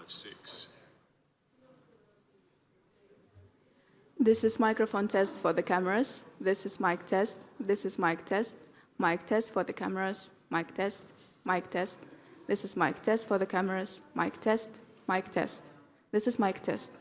6. This is microphone test for the cameras. This is mic test. This is mic test. Mic test for the cameras. Mic test. Mic test. This is mic test for the cameras. Mic test. Mic test. This is mic test.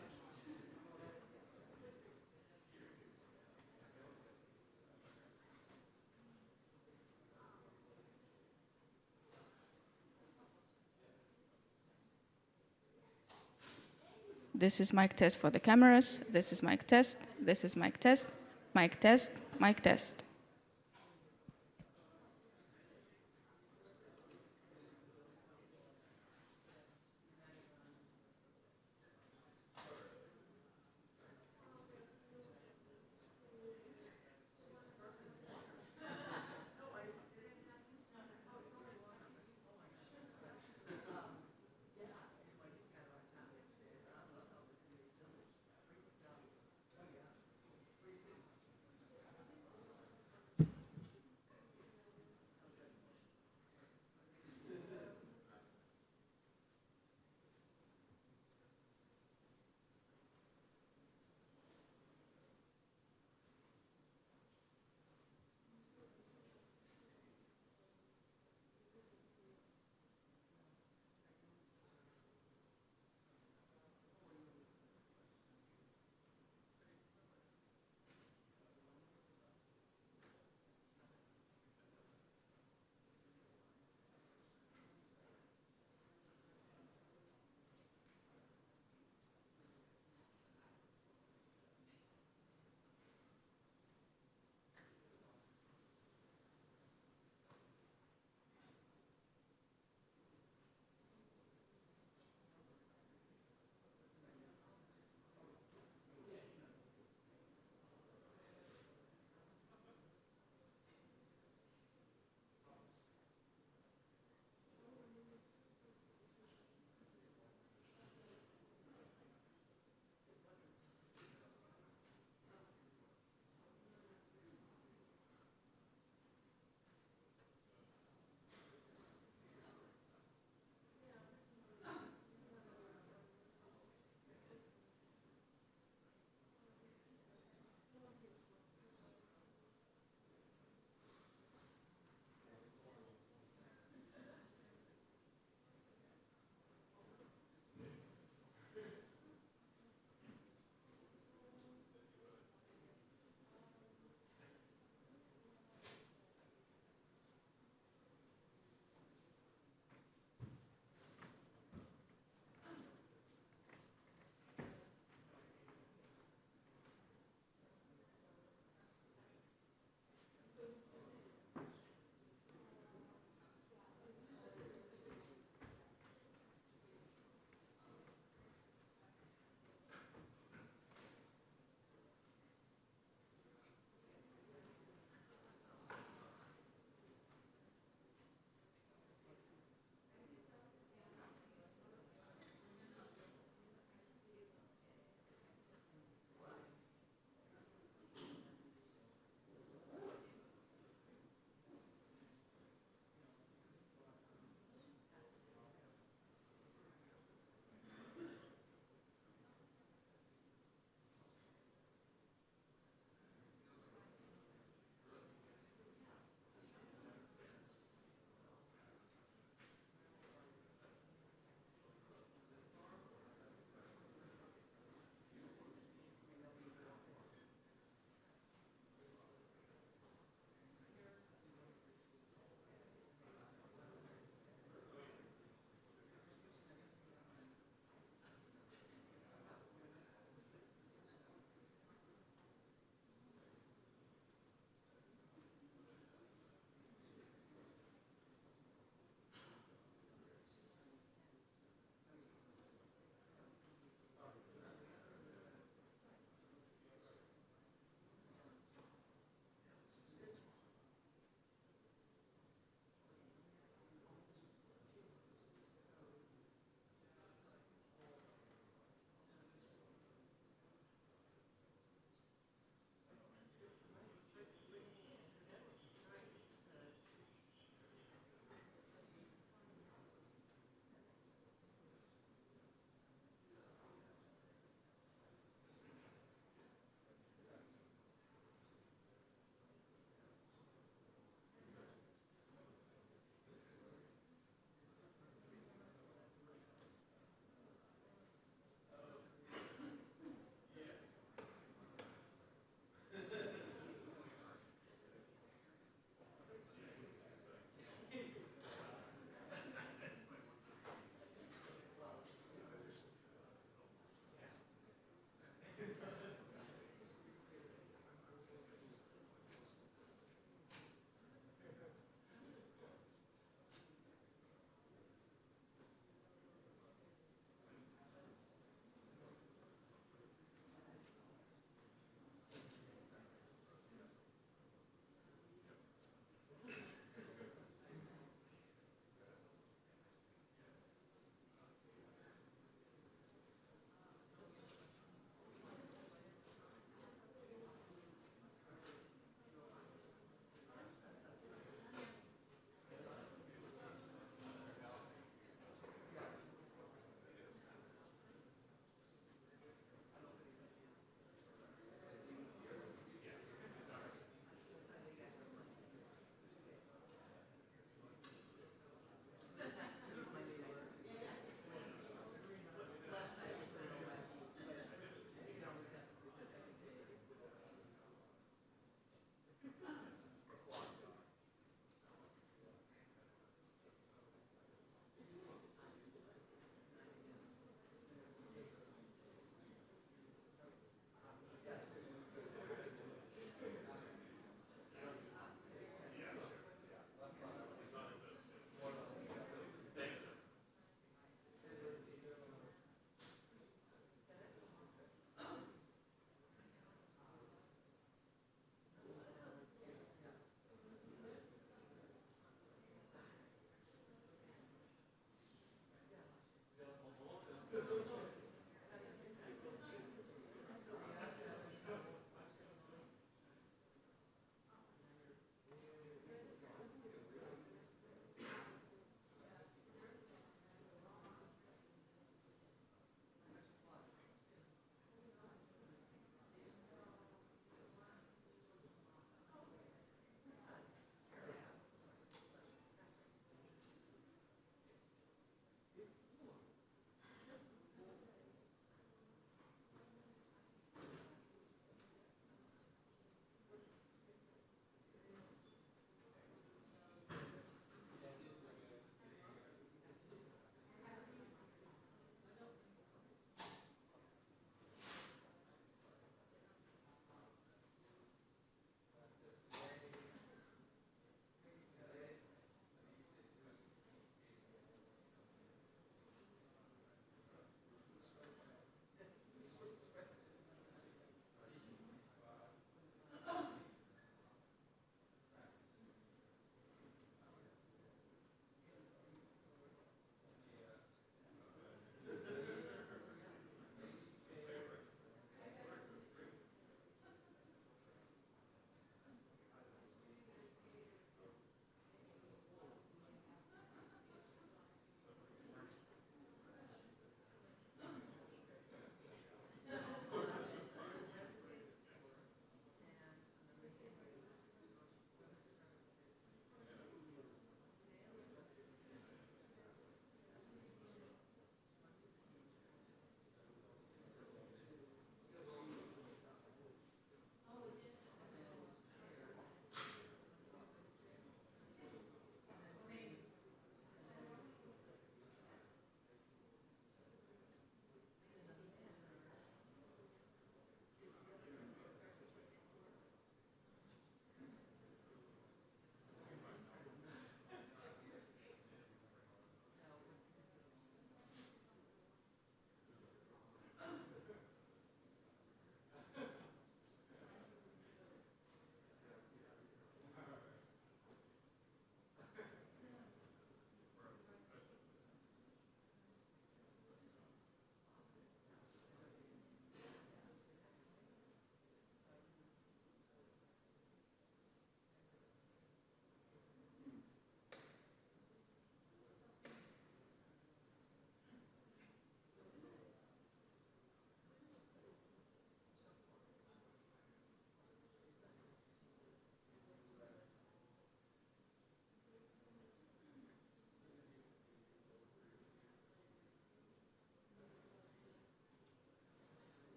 This is mic test for the cameras. This is mic test. This is mic test. Mic test. Mic test.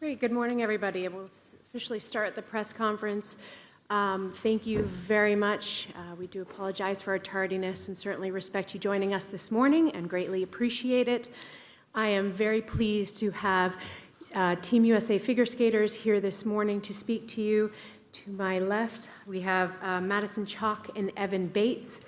Great. Good morning, everybody. We'll officially start the press conference. Thank you very much. We do apologize for our tardiness and certainly respect you joining us this morning and greatly appreciate it. I am very pleased to have Team USA figure skaters here this morning to speak to you. To my left, we have Madison Chock and Evan Bates.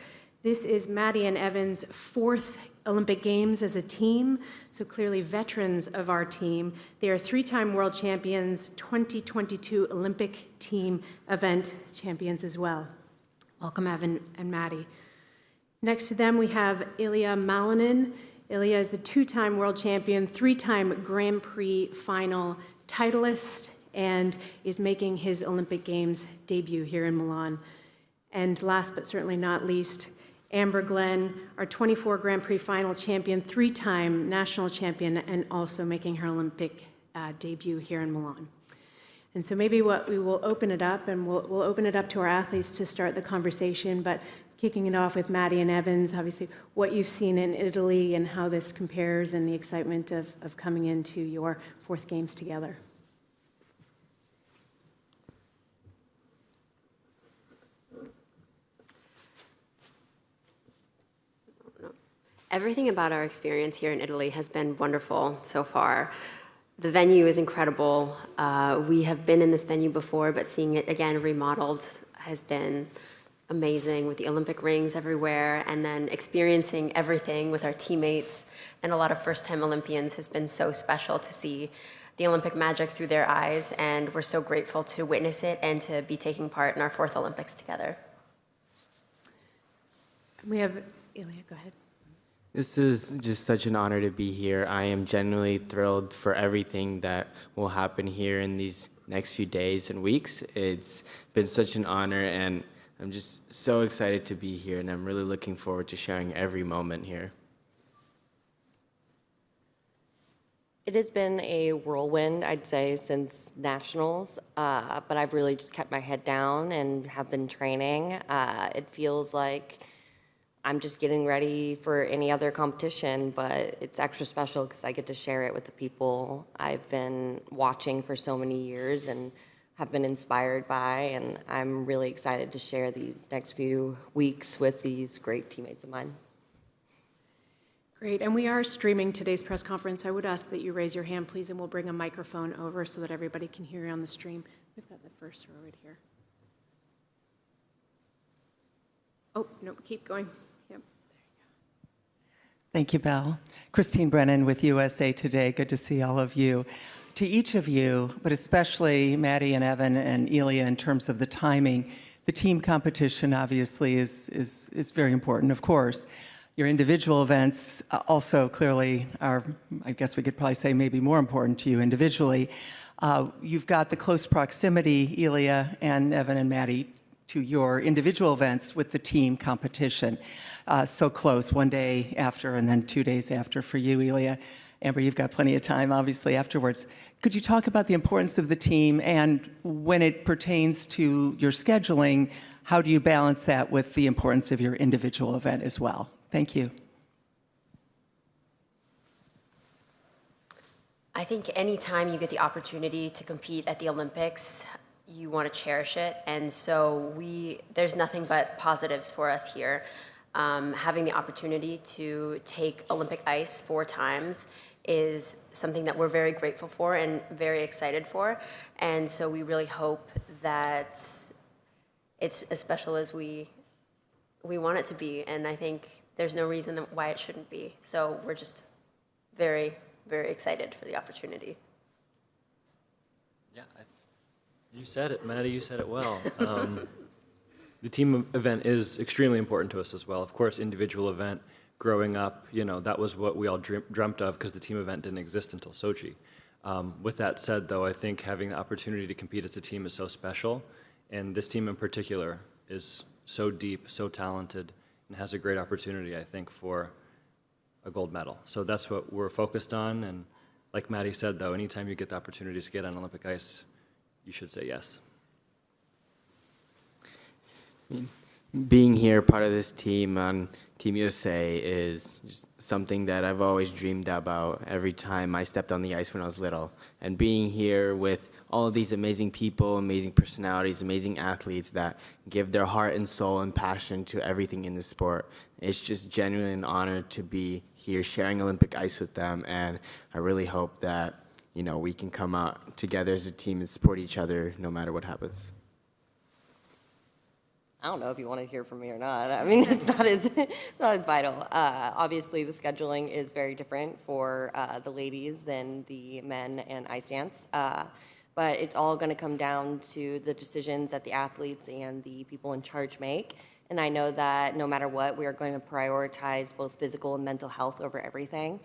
This is Maddie and Evan's fourth Olympic Games as a team, so clearly veterans of our team. They are three-time world champions, 2022 Olympic team event champions as well. Welcome, Evan and Maddie. Next to them, we have Ilia Malinin. Ilia is a two-time world champion, three-time Grand Prix final titleist, and is making his Olympic Games debut here in Milan. And last but certainly not least, Amber Glenn, our 24 Grand Prix final champion, three-time national champion, and also making her Olympic debut here in Milan. And so maybe we will open it up, and we'll open it up to our athletes to start the conversation, but kicking it off with Maddie and Evans, obviously what you've seen in Italy and how this compares and the excitement of coming into your fourth Games together. Everything about our experience here in Italy has been wonderful so far. The venue is incredible. We have been in this venue before, but seeing it again remodeled has been amazing, with the Olympic rings everywhere, and then experiencing everything with our teammates and a lot of first-time Olympians has been so special to see the Olympic magic through their eyes, and we're so grateful to witness it and to be taking part in our fourth Olympics together. We have Ilia, go ahead. This is just such an honor to be here. I am genuinely thrilled for everything that will happen here in these next few days and weeks. It's been such an honor, and I'm just so excited to be here, and I'm really looking forward to sharing every moment here. It has been a whirlwind, I'd say, since nationals, but I've really just kept my head down and have been training. It feels like I'm just getting ready for any other competition, but it's extra special because I get to share it with the people I've been watching for so many years and have been inspired by, and I'm really excited to share these next few weeks with these great teammates of mine. Great, and we are streaming today's press conference. I would ask that you raise your hand, please, and we'll bring a microphone over so that everybody can hear you on the stream. We've got the first row right here. Oh, no, keep going. Yep. Thank you, Belle. Christine Brennan with USA Today. Good to see all of you. To each of you, but especially Maddie and Evan and Ilia in terms of the timing, the team competition obviously is very important, of course. Your individual events also clearly are, I guess we could probably say, maybe more important to you individually. You've got the close proximity, Ilia and Evan and Maddie, to your individual events with the team competition. So close, one day after and then 2 days after for you, Ilia. Amber, you've got plenty of time, obviously, afterwards. Could you talk about the importance of the team, and when it pertains to your scheduling, how do you balance that with the importance of your individual event as well? Thank you. I think any time you get the opportunity to compete at the Olympics, you want to cherish it, and so there's nothing but positives for us here. Having the opportunity to take Olympic ice 4 times is something that we're very grateful for and very excited for, and so we really hope that it's as special as we want it to be, and I think there's no reason why it shouldn't be. So we're just very, very excited for the opportunity. Yeah, you said it, Maddie, you said it well. The team event is extremely important to us as well. Of course, individual event, growing up, that was what we all dreamt of because the team event didn't exist until Sochi. With that said, though, I think having the opportunity to compete as a team is so special, and this team in particular is so deep, so talented, and has a great opportunity, I think, for a gold medal. So that's what we're focused on, and like Maddie said, though, anytime you get the opportunity to skate on Olympic ice, you should say yes. being here, part of this team on Team USA is just something that I've always dreamed about every time I stepped on the ice when I was little. And being here with all of these amazing people, amazing personalities, amazing athletes that give their heart and soul and passion to everything in the sport. It's just genuinely an honor to be here sharing Olympic ice with them. And I really hope that, you know, we can come out together as a team and support each other no matter what happens. I don't know if you want to hear from me or not. I mean, it's not as vital. Obviously, the scheduling is very different for the ladies than the men and ice dance. But it's all going to come down to the decisions that the athletes and the people in charge make. And I know that no matter what, we are going to prioritize both physical and mental health over everything.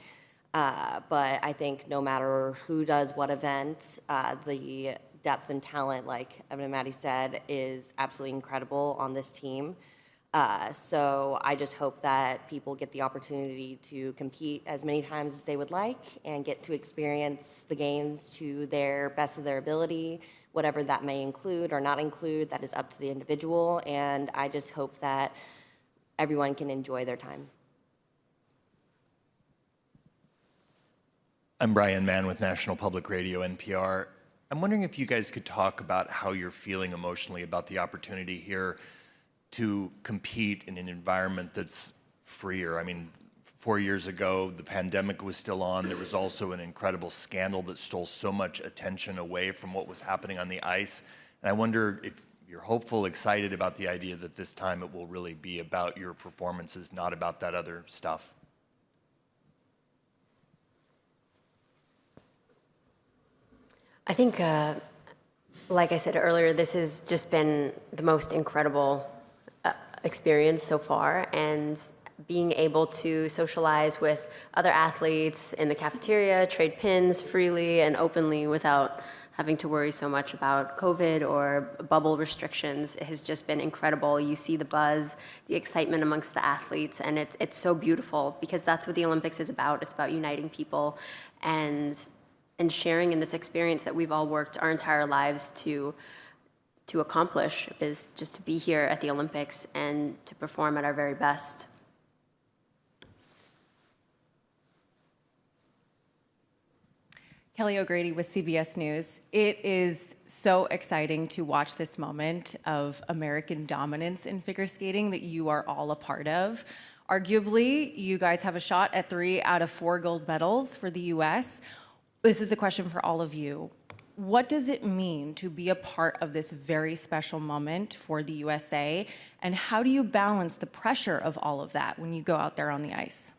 But I think no matter who does what event, the depth and talent, like Evan and Maddie said, is absolutely incredible on this team. So I just hope that people get the opportunity to compete as many times as they would like and get to experience the games to their best of their ability, whatever that may include or not include, that is up to the individual. And I just hope that everyone can enjoy their time. I'm Brian Mann with National Public Radio, NPR. I'm wondering if you guys could talk about how you're feeling emotionally about the opportunity here to compete in an environment that's freer. I mean, 4 years ago, the pandemic was still on. There was also an incredible scandal that stole so much attention away from what was happening on the ice. And I wonder if you're hopeful, excited about the idea that this time it will really be about your performances, not about that other stuff. I think, like I said earlier, this has just been the most incredible experience so far, and being able to socialize with other athletes in the cafeteria, trade pins freely and openly without having to worry so much about COVID or bubble restrictions, it has just been incredible. You see the buzz, the excitement amongst the athletes, and it's so beautiful because that's what the Olympics is about. It's about uniting people and sharing in this experience that we've all worked our entire lives to accomplish, is just to be here at the Olympics and to perform at our very best. Kelly O'Grady with CBS News. It is so exciting to watch this moment of American dominance in figure skating that you are all a part of. Arguably, you guys have a shot at 3 out of 4 gold medals for the U.S. This is a question for all of you. What does it mean to be a part of this very special moment for the USA? And how do you balance the pressure of all of that when you go out there on the ice?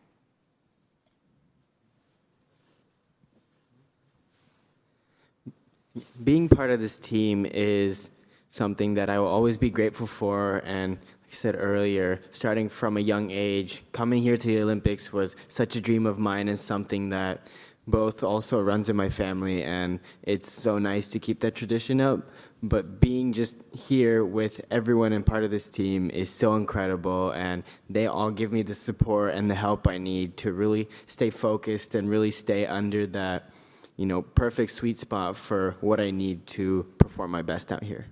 Being part of this team is something that I will always be grateful for. And like I said earlier, starting from a young age, coming here to the Olympics was such a dream of mine and something that both also runs in my family, and it's so nice to keep that tradition up. But being just here with everyone and part of this team is so incredible, and they all give me the support and the help I need to really stay focused and really stay under that, you know, perfect sweet spot for what I need to perform my best out here.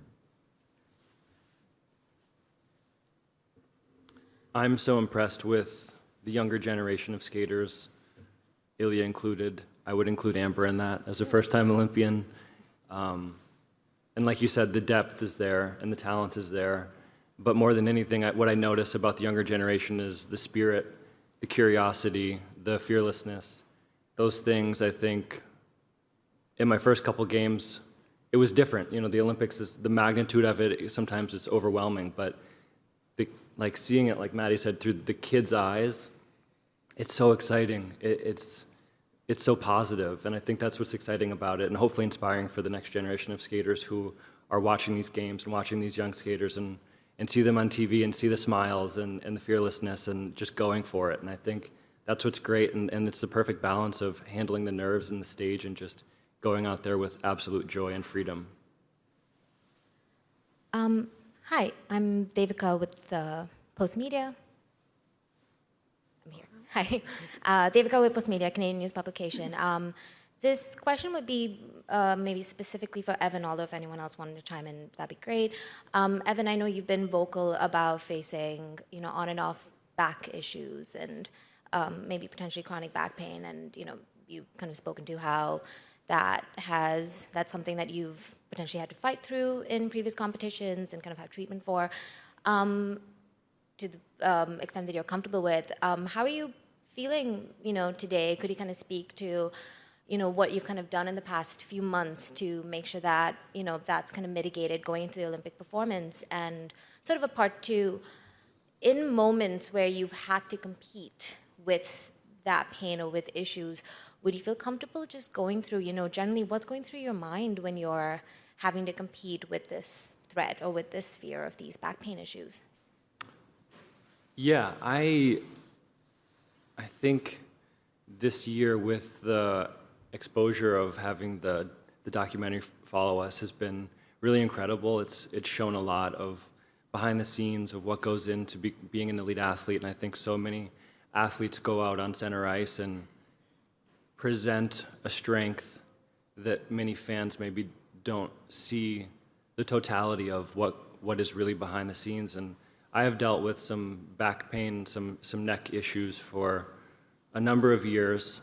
I'm so impressed with the younger generation of skaters, Ilia included. I would include Amber in that as a first-time Olympian. And like you said, the depth is there and the talent is there. But more than anything, what I notice about the younger generation is the spirit, the curiosity, the fearlessness. Those things, I think, in my first couple games, it was different. You know, the Olympics, is the magnitude of it, sometimes it's overwhelming, but like seeing it, like Maddie said, through the kids' eyes, it's so exciting. It's so positive, and I think that's what's exciting about it, and hopefully inspiring for the next generation of skaters who are watching these games and watching these young skaters and see them on TV and see the smiles and the fearlessness and just going for it. And I think that's what's great, and it's the perfect balance of handling the nerves and the stage and just going out there with absolute joy and freedom. Hi, I'm Devika with Post Media. I'm here. Hi, Devika with Post Media, Canadian news publication. This question would be maybe specifically for Evan, although if anyone else wanted to chime in, that'd be great. Evan, I know you've been vocal about facing, on and off back issues and maybe potentially chronic back pain, and you've kind of spoken to how that's something that you've potentially had to fight through in previous competitions and kind of have treatment for. To the extent that you're comfortable with, how are you feeling, today? Could you kind of speak to, what you've kind of done in the past few months to make sure that, that's kind of mitigated going into the Olympic performance? And sort of a part two, in moments where you've had to compete with that pain or with issues, would you feel comfortable just going through, generally what's going through your mind when you're having to compete with this threat or with this fear of these back pain issues? Yeah, I think this year with the exposure of having the documentary follow us has been really incredible. It's shown a lot of behind the scenes of what goes into being an elite athlete, and I think so many athletes go out on center ice and present a strength that many fans maybe don't see the totality of what is really behind the scenes. And I have dealt with some back pain, some neck issues for a number of years,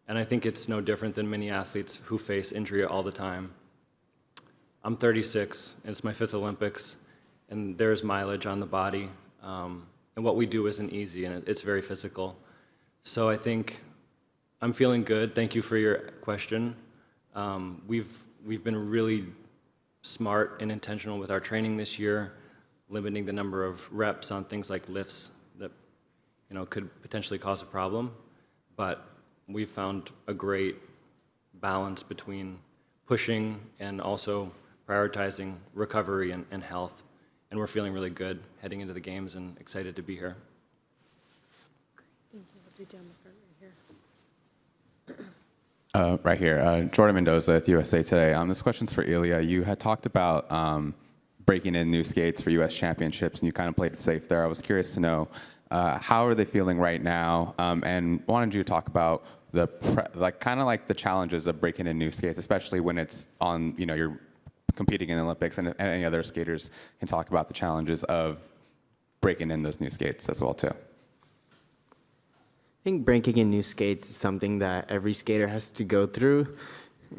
and I think it's no different than many athletes who face injury all the time. I'm 36, and it's my 5th Olympics, and there's mileage on the body, and what we do isn't easy, and it's very physical. So I think I'm feeling good. Thank you for your question. We've been really smart and intentional with our training this year, limiting the number of reps on things like lifts that could potentially cause a problem. But we've found a great balance between pushing and also prioritizing recovery and health. And we're feeling really good heading into the games and excited to be here. Thank you. We'll do down the front right here. Right here, Jordan Mendoza with USA Today. This question's for Ilia. You had talked about breaking in new skates for U.S. championships, and you kind of played it safe there. I was curious to know how are they feeling right now, and wanted you to talk about the the challenges of breaking in new skates, especially when it's on you're competing in the Olympics, and any other skaters can talk about the challenges of breaking in those new skates as well too. I think breaking in new skates is something that every skater has to go through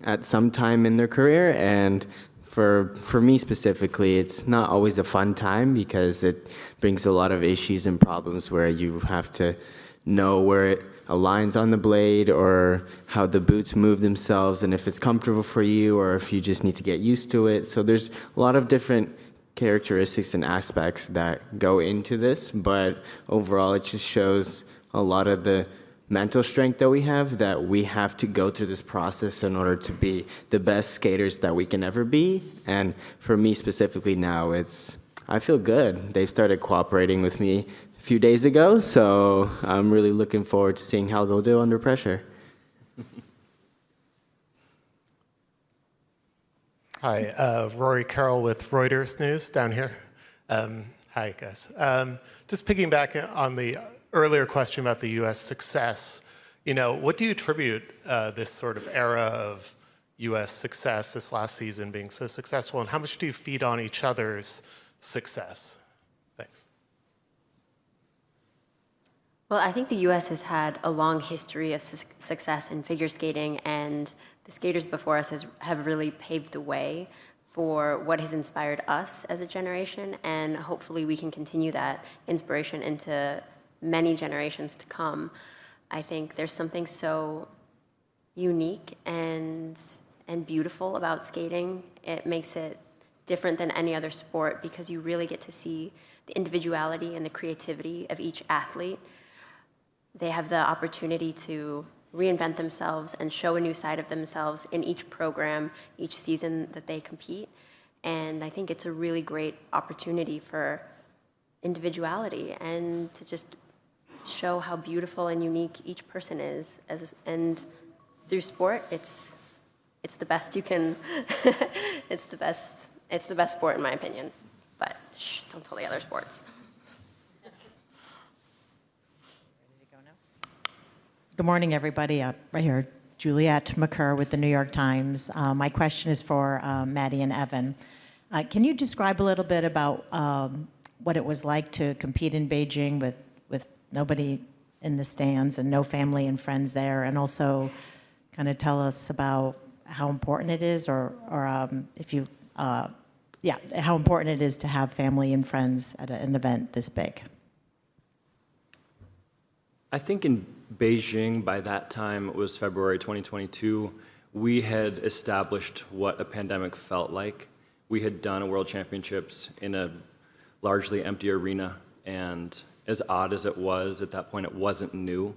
at some time in their career, and for me specifically, it's not always a fun time because it brings a lot of issues and problems where you have to know where it aligns on the blade or how the boots move themselves and if it's comfortable for you or if you just need to get used to it. So there's a lot of different characteristics and aspects that go into this, but overall it just shows a lot of the mental strength that we have to go through this process in order to be the best skaters that we can ever be. And for me specifically now, I feel good. They've started cooperating with me a few days ago, so I'm really looking forward to seeing how they'll do under pressure. Hi, Rory Carroll with Reuters News down here. Hi, guys. Just piggybacking on the earlier question about the U.S. success, what do you attribute this sort of era of U.S. success, this last season being so successful, and how much do you feed on each other's success? Thanks. Well, I think the U.S. has had a long history of success in figure skating, and the skaters before us have really paved the way for what has inspired us as a generation, and hopefully we can continue that inspiration into many generations to come. I think there's something so unique and beautiful about skating. It makes it different than any other sport because you really get to see the individuality and the creativity of each athlete. They have the opportunity to reinvent themselves and show a new side of themselves in each program, each season that they compete. And I think it's a really great opportunity for individuality and to just show how beautiful and unique each person is. And through sport, it's the best you can, it's the best sport in my opinion. But shh, don't tell the other sports. Good morning, everybody. Right here, Juliette McCurr with the New York Times. My question is for Maddie and Evan. Can you describe a little bit about what it was like to compete in Beijing with nobody in the stands and no family and friends there, and also kind of tell us about how important it is, or if you, how important it is to have family and friends at an event this big? I think in Beijing, by that time, it was February 2022, we had established what a pandemic felt like. We had done a World Championships in a largely empty arena, and as odd as it was, at that point it wasn't new.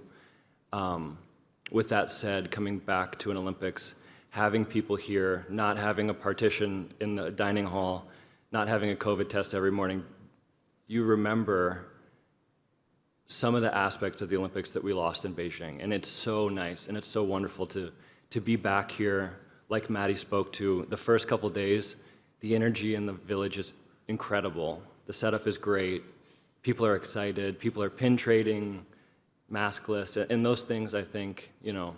With that said, coming back to an Olympics, having people here, not having a partition in the dining hall, not having a COVID test every morning, you remember some of the aspects of the Olympics that we lost in Beijing. And it's so nice and it's so wonderful to be back here, like Maddie spoke to. The first couple days, the energy in the village is incredible. The setup is great. People are excited. People are pin trading, maskless, and those things, I think, you know,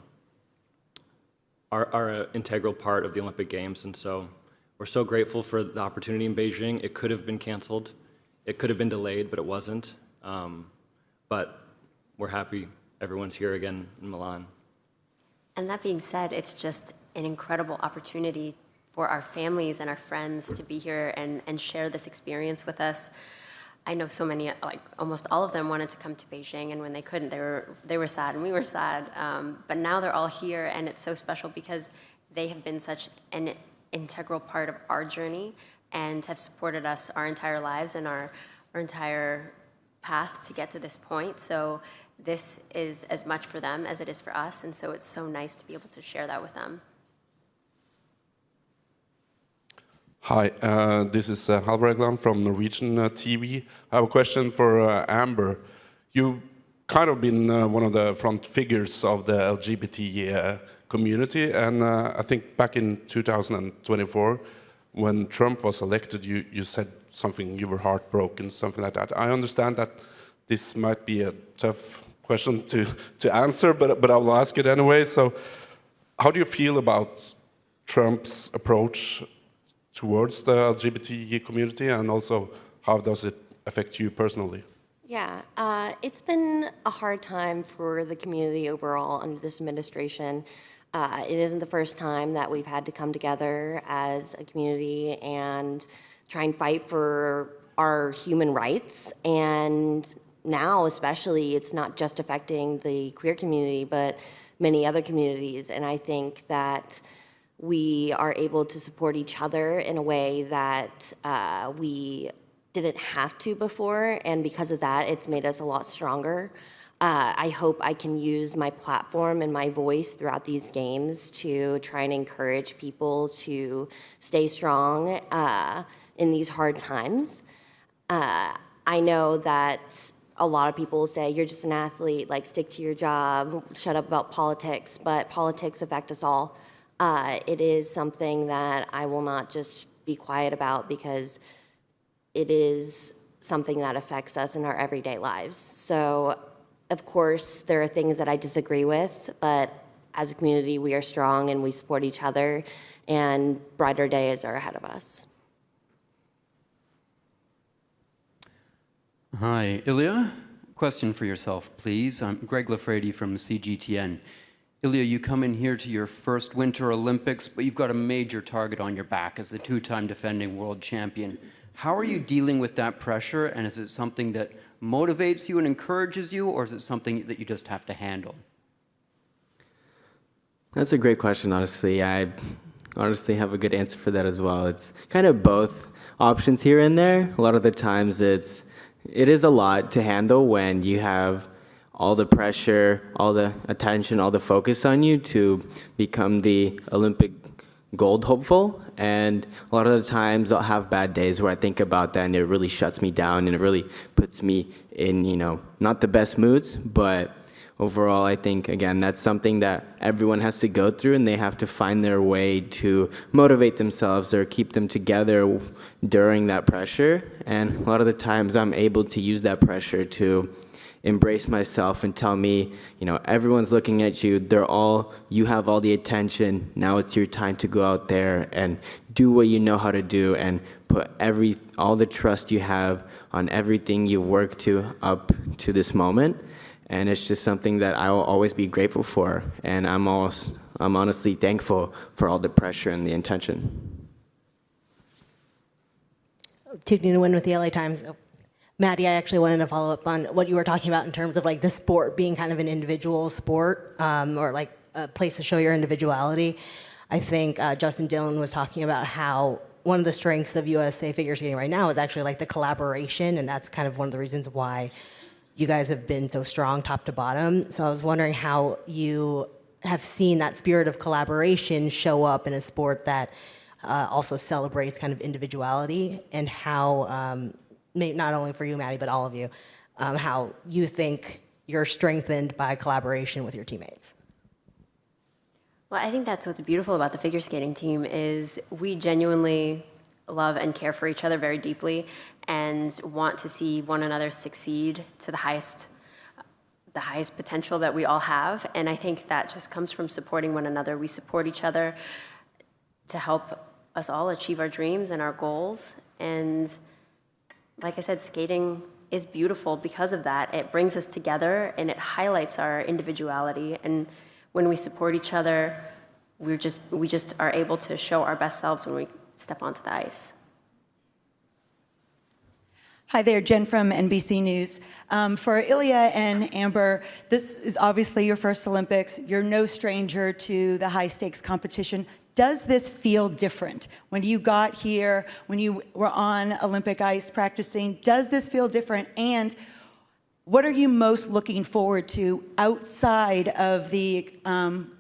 are an integral part of the Olympic Games. And so we're so grateful for the opportunity in Beijing. It could have been canceled. It could have been delayed, but it wasn't. But we're happy everyone's here again in Milan. And that being said, it's just an incredible opportunity for our families and our friends to be here and share this experience with us. I know so many, like almost all of them wanted to come to Beijing, and when they couldn't, they were sad and we were sad. But now they're all here, and it's so special because they have been such an integral part of our journey and have supported us our entire lives and our entire path to get to this point. So this is as much for them as it is for us, and so it's so nice to be able to share that with them. Hi, this is Halvor Egland from Norwegian TV. I have a question for Amber. You've kind of been one of the front figures of the LGBT community, and I think back in 2024, when Trump was elected, you said something, you were heartbroken, something like that. I understand that this might be a tough question to answer, but I will ask it anyway. So how do you feel about Trump's approach towards the LGBT community, and also how does it affect you personally? Yeah, it's been a hard time for the community overall under this administration. It isn't the first time that we've had to come together as a community and try and fight for our human rights. And now especially, it's not just affecting the queer community, but many other communities. And I think that we are able to support each other in a way that we didn't have to before, and because of that, it's made us a lot stronger. I hope I can use my platform and my voice throughout these games to try and encourage people to stay strong in these hard times. I know that a lot of people say, you're just an athlete, like stick to your job, shut up about politics, but politics affect us all. It is something that I will not just be quiet about, because it is something that affects us in our everyday lives. So, of course, there are things that I disagree with, but as a community, we are strong and we support each other, and brighter days are ahead of us. Hi, Ilia. Question for yourself, please. I'm Greg Lafredi from CGTN. Ilia, you come in here to your first Winter Olympics, but you've got a major target on your back as the two-time defending world champion. How are you dealing with that pressure, and is it something that motivates you and encourages you, or is it something that you just have to handle? That's a great question, honestly. I honestly have a good answer for that as well. It's kind of both options here and there. A lot of the times it is a lot to handle when you have all the pressure, all the attention, all the focus on you to become the Olympic gold hopeful. And a lot of the times I'll have bad days where I think about that and it really shuts me down and it really puts me in, not the best moods. But overall, I think, again, that's something that everyone has to go through, and they have to find their way to motivate themselves or keep them together during that pressure. And a lot of the times I'm able to use that pressure to embrace myself and tell me, everyone's looking at you. You have all the attention. Now it's your time to go out there and do what you know how to do and put all the trust you have on everything you worked to up to this moment. And it's just something that I will always be grateful for. And I'm honestly thankful for all the pressure and the intention. Tiffany Nguyen with the LA Times. Maddie, I actually wanted to follow up on what you were talking about in terms of like the sport being kind of an individual sport or like a place to show your individuality. I think Justin Dillon was talking about how one of the strengths of USA figure skating right now is actually like the collaboration, and that's kind of one of the reasons why you guys have been so strong top to bottom. So I was wondering how you have seen that spirit of collaboration show up in a sport that also celebrates kind of individuality, and how, not only for you, Maddie, but all of you, how you think you're strengthened by collaboration with your teammates. Well, I think that's what's beautiful about the figure skating team is we genuinely love and care for each other very deeply and want to see one another succeed to the highest potential that we all have. And I think that just comes from supporting one another. We support each other to help us all achieve our dreams and our goals. And like I said, skating is beautiful because of that. It brings us together and it highlights our individuality. And when we support each other, we just are able to show our best selves when we step onto the ice. Hi there, Jen from NBC News. For Ilia and Amber, this is obviously your first Olympics. You're no stranger to the high stakes competition. Does this feel different? When you got here, when you were on Olympic ice practicing, does this feel different? And what are you most looking forward to outside of the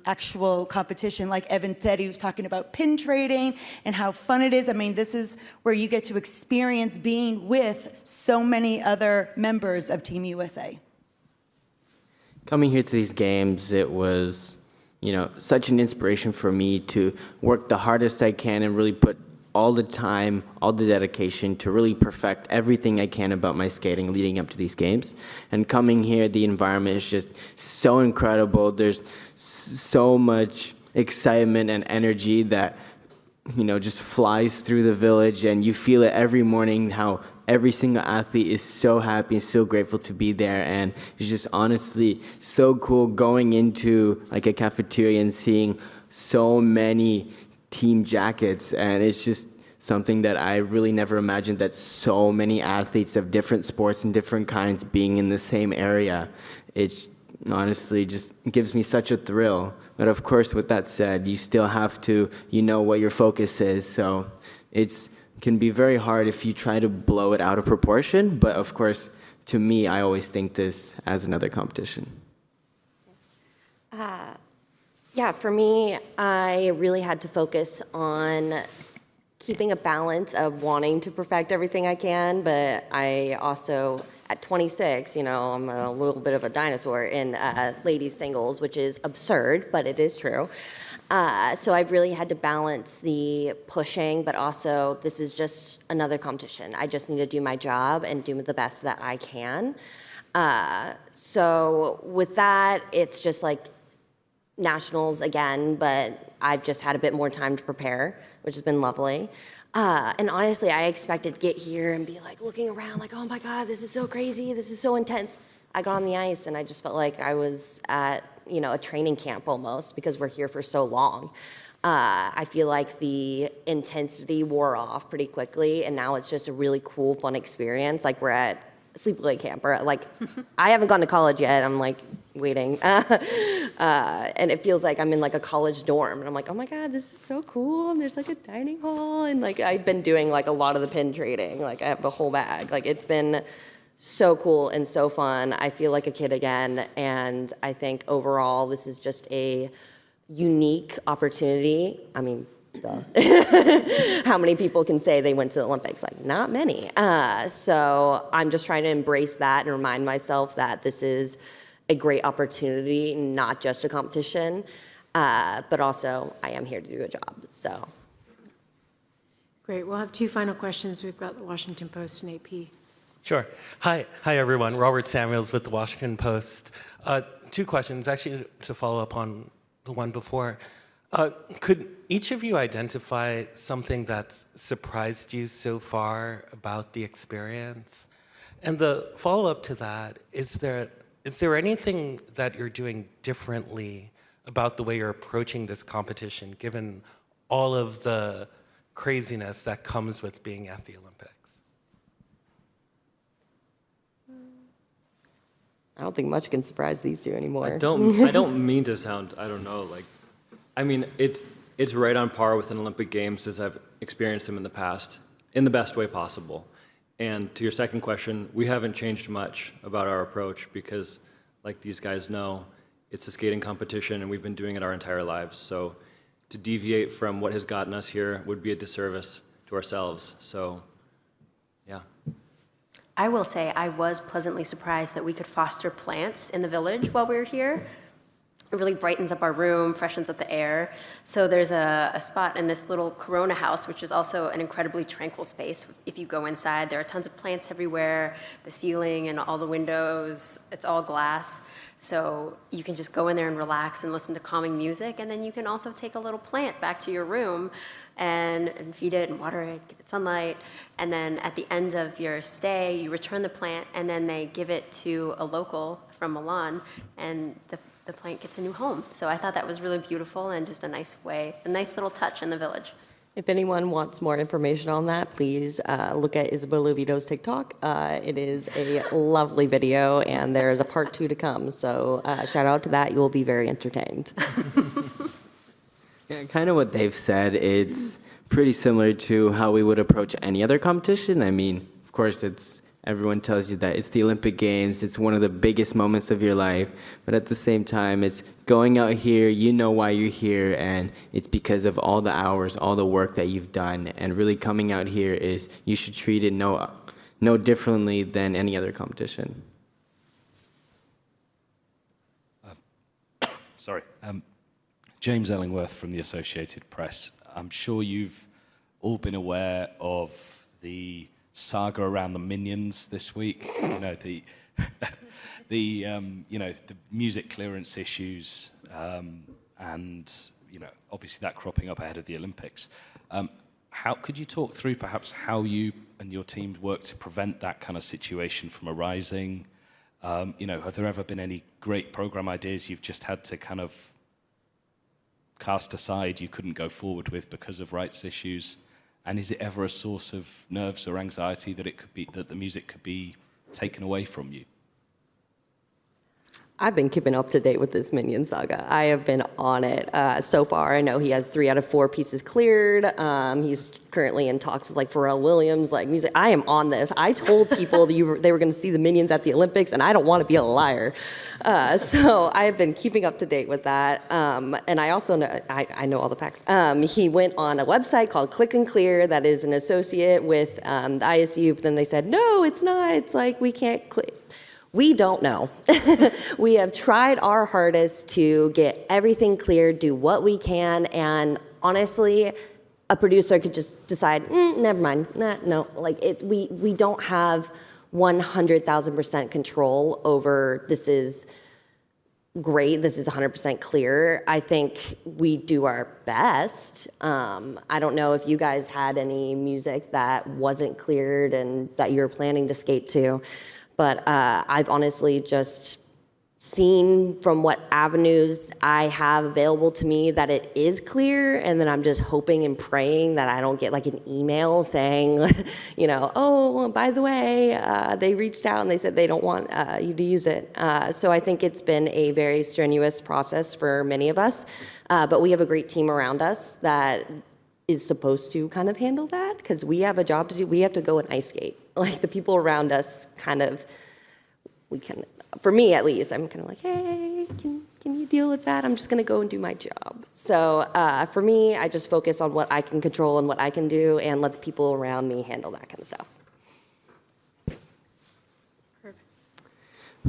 actual competition? Like Evan said, he was talking about pin trading and how fun it is. I mean, this is where you get to experience being with so many other members of Team USA. Coming here to these games, it was, such an inspiration for me to work the hardest I can and really put all the time, all the dedication to really perfect everything I can about my skating leading up to these games. And coming here, the environment is just so incredible. There's so much excitement and energy that, just flies through the village, and you feel it every morning how every single athlete is so happy and so grateful to be there. And it's just honestly so cool going into like a cafeteria and seeing so many team jackets, and it's just something that I really never imagined, that so many athletes of different sports and different kinds being in the same area. It's honestly just gives me such a thrill. But of course, with that said, you still have to, what your focus is. So it can be very hard if you try to blow it out of proportion. But of course, to me, I always think this as another competition. Yeah, for me, I really had to focus on keeping a balance of wanting to perfect everything I can, but I also, at 26, I'm a little bit of a dinosaur in ladies singles, which is absurd, but it is true. So I've really had to balance the pushing, but also this is just another competition. I just need to do my job and do the best that I can. So with that, it's just like nationals again, but I've just had a bit more time to prepare, which has been lovely. And honestly, I expected to get here and be like looking around like, oh my God, this is so crazy, this is so intense. I got on the ice and I just felt like I was at, a training camp almost, because we're here for so long. I feel like the intensity wore off pretty quickly, and now it's just a really cool, fun experience. Like we're at sleepaway camp, or like I haven't gone to college yet. I'm like waiting, and it feels like I'm in like a college dorm, and I'm like, oh my God, this is so cool. And there's like a dining hall, and like I've been doing like a lot of the pin trading. Like I have the whole bag. Like it's been so cool and so fun. I feel like a kid again, and I think overall this is just a unique opportunity. I mean, how many people can say they went to the Olympics? Like, not many. So I'm just trying to embrace that and remind myself that this is a great opportunity, not just a competition, but also I am here to do a job. So. Great. We'll have two final questions. We've got the Washington Post and AP. Sure. Hi everyone. Robert Samuels with the Washington Post. Two questions, actually, to follow up on the one before. Could each of you identify something that's surprised you so far about the experience? And the follow-up to that, is there anything that you're doing differently about the way you're approaching this competition, given all of the craziness that comes with being at the Olympics? I don't think much can surprise these two anymore. I don't mean to sound, I don't know, like, I mean, it's right on par with an Olympic Games as I've experienced them in the past, in the best way possible. And to your second question, we haven't changed much about our approach because, like these guys know, it's a skating competition and we've been doing it our entire lives. So to deviate from what has gotten us here would be a disservice to ourselves. So, yeah. I will say I was pleasantly surprised that we could foster plants in the village while we were here. It really brightens up our room, freshens up the air. So there's a spot in this little Corona house, which is also an incredibly tranquil space. If you go inside, there are tons of plants everywhere, the ceiling and all the windows, it's all glass. So you can just go in there and relax and listen to calming music, and then you can also take a little plant back to your room and feed it and water it, give it sunlight. And then at the end of your stay, you return the plant, and then they give it to a local from Milan, and the plant gets a new home. So I thought that was really beautiful and just a nice way, a nice little touch in the village. If anyone wants more information on that, please look at Isabella Vito's TikTok. It is a lovely video, and there is a part 2 to come. So shout out to that. You will be very entertained. Yeah, kind of what they've said. It's pretty similar to how we would approach any other competition. I mean, of course, everyone tells you that it's the Olympic Games, it's one of the biggest moments of your life, but at the same time, it's going out here, you know why you're here, and it's because of all the hours, all the work that you've done, and really coming out here is, you should treat it no differently than any other competition. Sorry. James Ellingworth from the Associated Press. I'm sure you've all been aware of the saga around the Minions this week. You know, the music clearance issues, and obviously that cropping up ahead of the Olympics. How could you talk through perhaps how you and your team work to prevent that kind of situation from arising? Have there ever been any great program ideas you've just had to kind of cast aside, you couldn't go forward with because of rights issues? And is it ever a source of nerves or anxiety that the music could be taken away from you? I've been keeping up to date with this Minion saga. I have been on it. So far, I know he has 3 out of 4 pieces cleared. He's currently in talks with Pharrell Williams, music. I am on this. I told people that they were going to see the Minions at the Olympics, and I don't want to be a liar. So I have been keeping up to date with that. And I also know, I know all the facts. He went on a website called Click and Clear that is an associate with the ISU, but then they said, no, it's not. It's we can't click. We don't know. We have tried our hardest to get everything cleared, do what we can, and honestly, a producer could just decide, never mind, no. We don't have 100,000% control over this is great, this is 100% clear. I think we do our best. I don't know if you guys had any music that wasn't cleared and that you're planning to skate to. But I've honestly just seen from what avenues I have available to me that it is clear, and then I'm just hoping and praying that I don't get an email saying, oh, by the way, they reached out and they said they don't want you to use it. So I think it's been a very strenuous process for many of us, but we have a great team around us that is supposed to kind of handle that, because we have a job to do. We have to go and ice skate. The people around us for me at least, I'm kind of hey, can you deal with that? I'm just going to go and do my job. So for me, I just focus on what I can control and what I can do, and let the people around me handle that kind of stuff.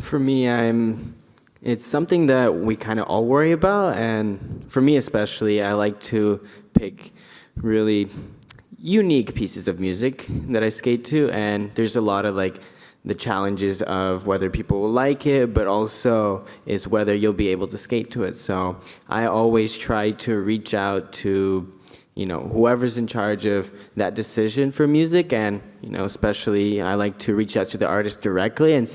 For me, it's something that we kind of all worry about, and for me especially, I like to pick really unique pieces of music that I skate to, and there's a lot of the challenges of whether people will like it, but also is whether you'll be able to skate to it. So I always try to reach out to, whoever's in charge of that decision for music, and, especially I like to reach out to the artist directly and,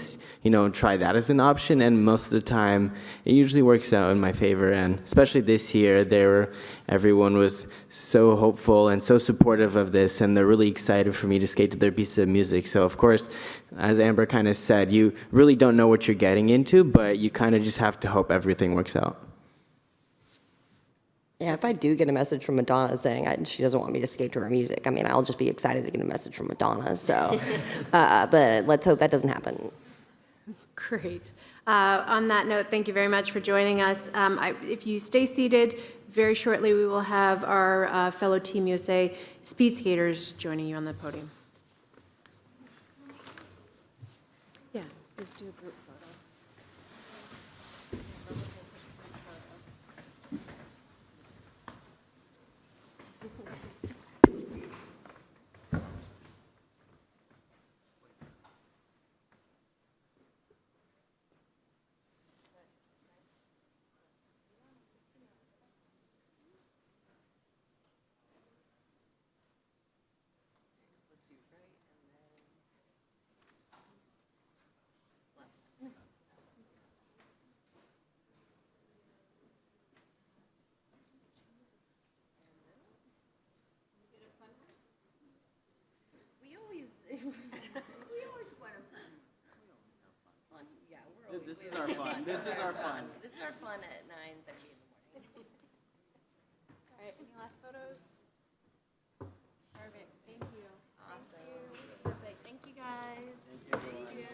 try that as an option. And most of the time, it usually works out in my favor. And especially this year, everyone was so hopeful and so supportive of this, and they're really excited for me to skate to their piece of music. So of course, as Amber kind of said, you really don't know what you're getting into, but you kind of just have to hope everything works out. Yeah, if I do get a message from Madonna saying she doesn't want me to skate to her music, I mean, I'll just be excited to get a message from Madonna. So, but let's hope that doesn't happen. Great. On that note, thank you very much for joining us. If you stay seated, very shortly we will have our fellow Team USA speed skaters joining you on the podium. Yeah, let's do a group photo. This is our fun. This is our fun. This is our fun at 9:30 in the morning. All right, any last photos? Perfect, thank you. Awesome. Perfect, thank you guys. Thank you.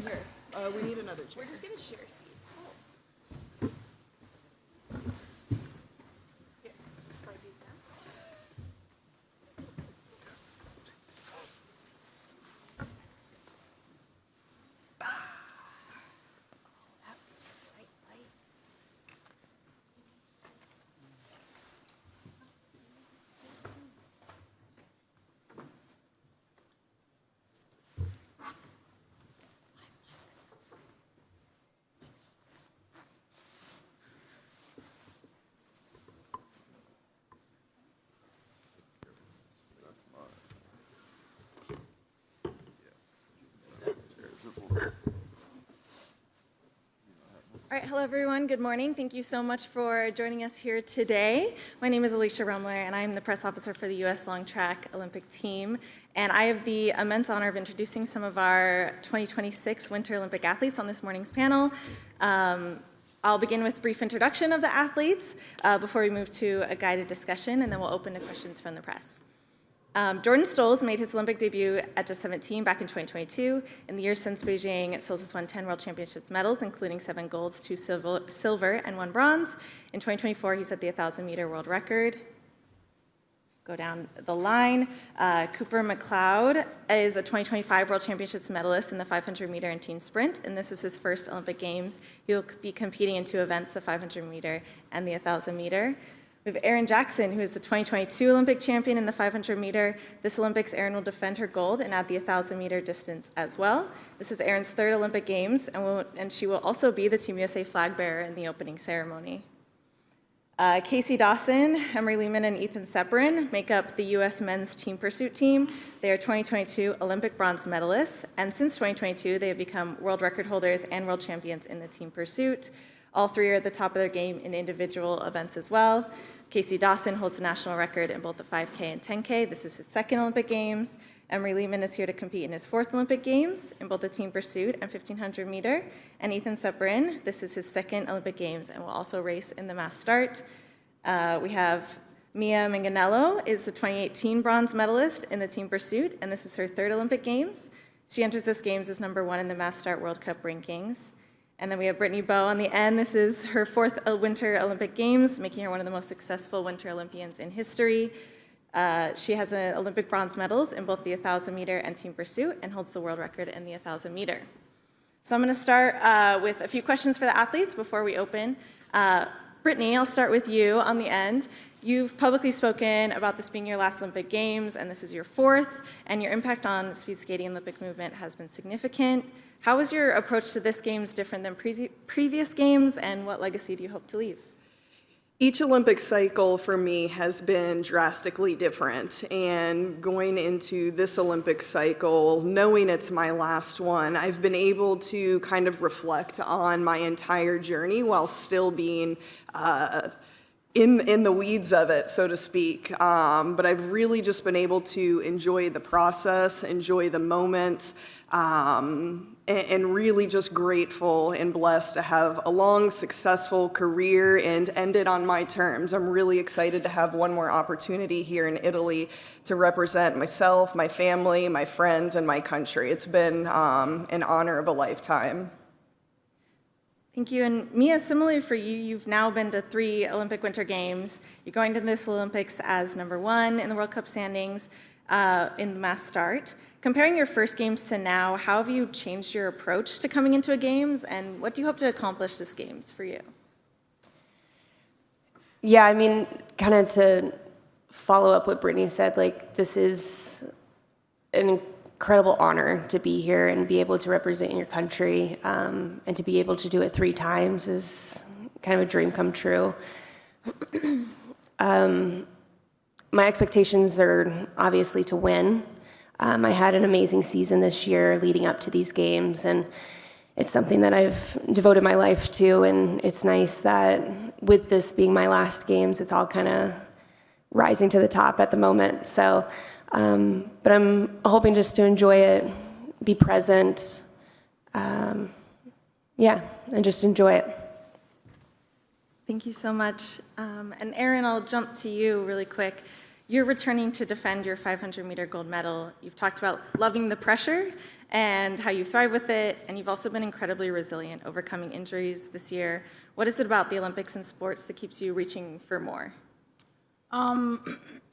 right here. We need another chair. We're just going to share seats. Here, slide these down. All right, hello everyone, good morning. Thank you so much for joining us here today. My name is Alicia Rumler and I'm the press officer for the U.S. Long Track Olympic team. And I have the immense honor of introducing some of our 2026 Winter Olympic athletes on this morning's panel. I'll begin with a brief introduction of the athletes before we move to a guided discussion, and then we'll open to questions from the press. Jordan Stolz made his Olympic debut at just 17 back in 2022. In the years since Beijing, Stolz has won 10 World Championships medals, including 7 golds, 2 silver, and 1 bronze. In 2024, he set the 1,000-meter world record. Go down the line. Cooper McLeod is a 2025 World Championships medalist in the 500-meter and team sprint, and this is his first Olympic Games. He'll be competing in 2 events, the 500-meter and the 1,000-meter. We have Erin Jackson, who is the 2022 Olympic champion in the 500-meter. This Olympics, Erin will defend her gold and add the 1,000-meter distance as well. This is Erin's 3rd Olympic Games, and she will also be the Team USA flag bearer in the opening ceremony. Casey Dawson, Emery Lehman, and Ethan Sepperin make up the U.S. men's team pursuit team. They are 2022 Olympic bronze medalists, and since 2022, they have become world record holders and world champions in the team pursuit. All 3 are at the top of their game in individual events as well. Casey Dawson holds the national record in both the 5K and 10K. This is his 2nd Olympic Games. Emery Lehman is here to compete in his 4th Olympic Games in both the team pursuit and 1,500 meter. And Ethan Sepperin, this is his 2nd Olympic Games and will also race in the mass start. We have Mia Manganello is the 2018 bronze medalist in the team pursuit, and this is her 3rd Olympic Games. She enters this Games as #1 in the mass start World Cup rankings. And then we have Brittany Bowe on the end. This is her 4th Winter Olympic Games, making her one of the most successful Winter Olympians in history. She has Olympic bronze medals in both the 1,000-meter and team pursuit and holds the world record in the 1,000-meter. So I'm going to start with a few questions for the athletes before we open. Brittany, I'll start with you on the end. You've publicly spoken about this being your last Olympic Games, and this is your 4th, and your impact on the speed skating Olympic movement has been significant. How is your approach to this Games different than previous Games, and what legacy do you hope to leave? Each Olympic cycle for me has been drastically different, and going into this Olympic cycle, knowing it's my last one, I've been able to kind of reflect on my entire journey while still being in the weeds of it, so to speak. But I've really just been able to enjoy the process, enjoy the moment, and really just grateful and blessed to have a long, successful career and end it on my terms. I'm really excited to have one more opportunity here in Italy to represent myself, my family, my friends, and my country. It's been an honor of a lifetime. Thank you. And Mia, similarly for you, you've now been to 3 Olympic Winter Games. You're going to this Olympics as #1 in the World Cup standings in the mass start. Comparing your first Games to now, how have you changed your approach to coming into a Games, and what do you hope to accomplish this Games for you? Yeah, I mean, kind of to follow up what Brittany said, like, this is an incredible honor to be here and be able to represent your country, and to be able to do it 3 times is kind of a dream come true. My expectations are obviously to win. I had an amazing season this year leading up to these Games, and it's something that I've devoted my life to, and it's nice that with this being my last Games, it's all kind of rising to the top at the moment. So, but I'm hoping just to enjoy it, be present, yeah, and just enjoy it. Thank you so much. And Erin, I'll jump to you really quick. You're returning to defend your 500-meter gold medal. You've talked about loving the pressure and how you thrive with it, and you've also been incredibly resilient, overcoming injuries this year. What is it about the Olympics and sports that keeps you reaching for more?